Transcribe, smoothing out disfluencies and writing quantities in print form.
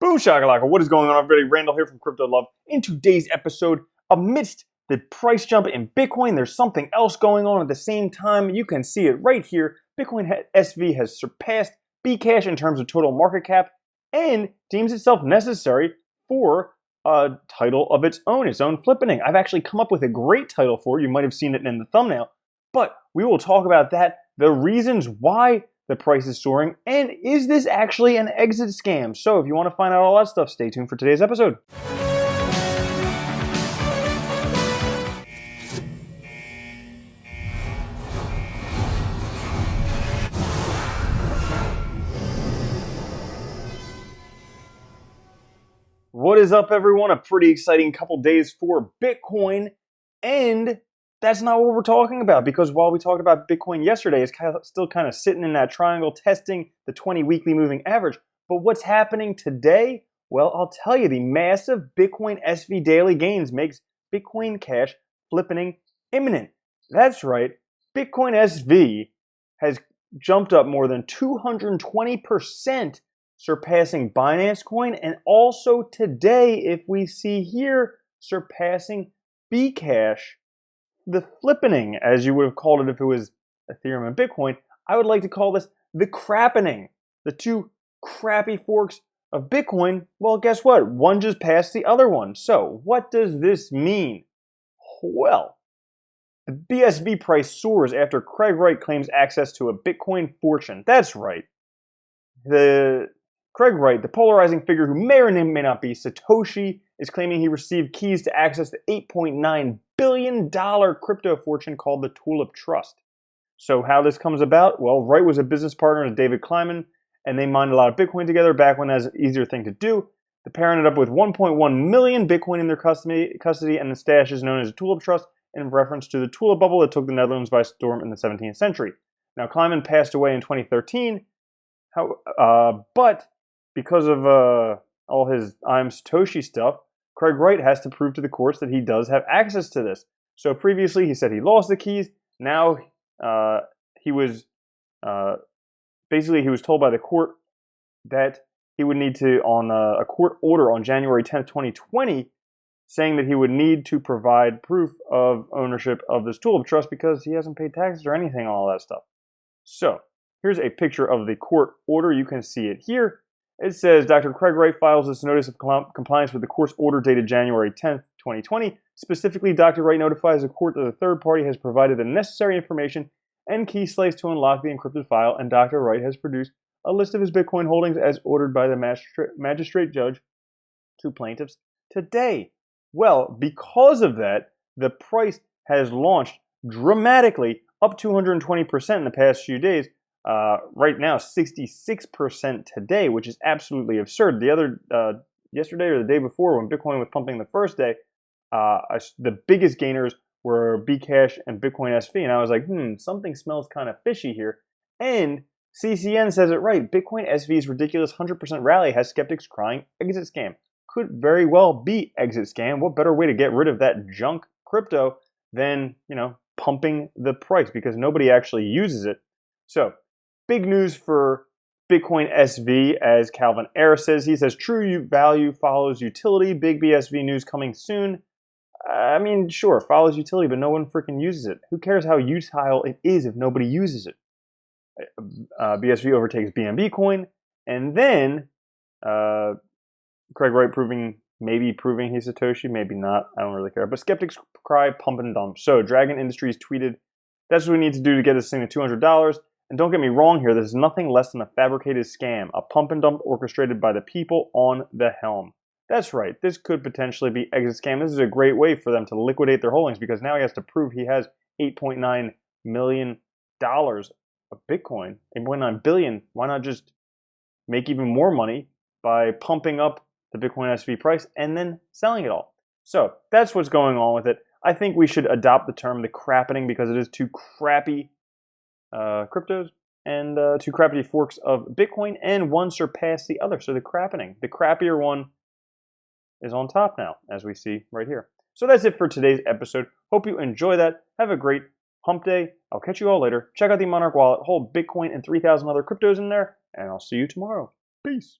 Boom shakalaka, what is going on everybody? Randall here from Crypto Love. In today's episode, amidst the price jump in Bitcoin, there's something else going on at the same time. You can see it right here. Bitcoin SV has surpassed Bcash in terms of total market cap and deems itself necessary for a title of its own flippening. I've actually come up with a great title for it. You might have seen it in the thumbnail, but we will talk about that, the reasons why the price is soaring, and is this actually an exit scam? So if you want to find out all that stuff, stay tuned for today's episode. What is up, everyone? A pretty exciting couple days for Bitcoin, and that's not what we're talking about, because while we talked about Bitcoin yesterday, it's still kind of sitting in that triangle testing the 20 weekly moving average. But what's happening today? Well, I'll tell you, the massive Bitcoin SV daily gains makes Bitcoin Cash flippening imminent. That's right, Bitcoin SV has jumped up more than 220%, surpassing Binance Coin, and also today, if we see here, surpassing Bcash. The flippening, as you would have called it if it was Ethereum and Bitcoin. I would like to call this the crappening. The two crappy forks of Bitcoin, well, guess what? One just passed the other one. So what does this mean? Well, the BSV price soars after Craig Wright claims access to a Bitcoin fortune. That's right. Craig Wright, the polarizing figure who may or may not be Satoshi, is claiming he received keys to access the $8.9 billion crypto fortune called the Tulip Trust. So how this comes about? Well, Wright was a business partner to David Kleiman, and they mined a lot of Bitcoin together back when that was an easier thing to do. The pair ended up with 1.1 million Bitcoin in their custody, and the stash is known as the Tulip Trust in reference to the tulip bubble that took the Netherlands by storm in the 17th century. Now, Kleiman passed away in 2013, but because of all his I'm Satoshi stuff, Craig Wright has to prove to the courts that he does have access to this. So previously he said he lost the keys. Now he was told by the court that he would need to, on a court order on January 10th, 2020, saying that he would need to provide proof of ownership of this Tulip Trust because he hasn't paid taxes or anything, all that stuff. So here's a picture of the court order. You can see it here. It says, Dr. Craig Wright files this notice of compliance with the court's order dated January 10th, 2020. Specifically, Dr. Wright notifies the court that the third party has provided the necessary information and key slice to unlock the encrypted file, and Dr. Wright has produced a list of his Bitcoin holdings as ordered by the magistrate judge to plaintiffs today. Well, because of that, the price has launched dramatically, up 220% in the past few days. Right now, 66% today, which is absolutely absurd. Yesterday or the day before, when Bitcoin was pumping the first day, the biggest gainers were Bcash and Bitcoin SV, and I was like, something smells kind of fishy here. And CCN says it right. Bitcoin SV's ridiculous 100% rally has skeptics crying exit scam. Could very well be exit scam. What better way to get rid of that junk crypto than, pumping the price, because nobody actually uses it. So, big news for Bitcoin SV, as Calvin Ayre says. He says, true value follows utility. Big BSV news coming soon. I mean, sure, follows utility, but no one freaking uses it. Who cares how utile it is if nobody uses it? BSV overtakes BNB coin. And then Craig Wright maybe proving he's Satoshi, maybe not. I don't really care. But skeptics cry pump and dump. So Dragon Industries tweeted, that's what we need to do to get this thing to $200. And don't get me wrong here, this is nothing less than a fabricated scam, a pump and dump orchestrated by the people on the helm. That's right, this could potentially be exit scam. This is a great way for them to liquidate their holdings, because now he has to prove he has $8.9 million of Bitcoin, $8.9 billion. Why not just make even more money by pumping up the Bitcoin SV price and then selling it all? So that's what's going on with it. I think we should adopt the term the crappening, because it is too crappy cryptos and two crappy forks of Bitcoin, and one surpassed the other. So the crappening, the crappier one, is on top now, as we see right here. So that's it for today's episode. Hope you enjoy that. Have a great hump day. I'll catch you all later. Check out the Monarch wallet, hold Bitcoin and 3,000 other cryptos in there, and I'll see you tomorrow. Peace.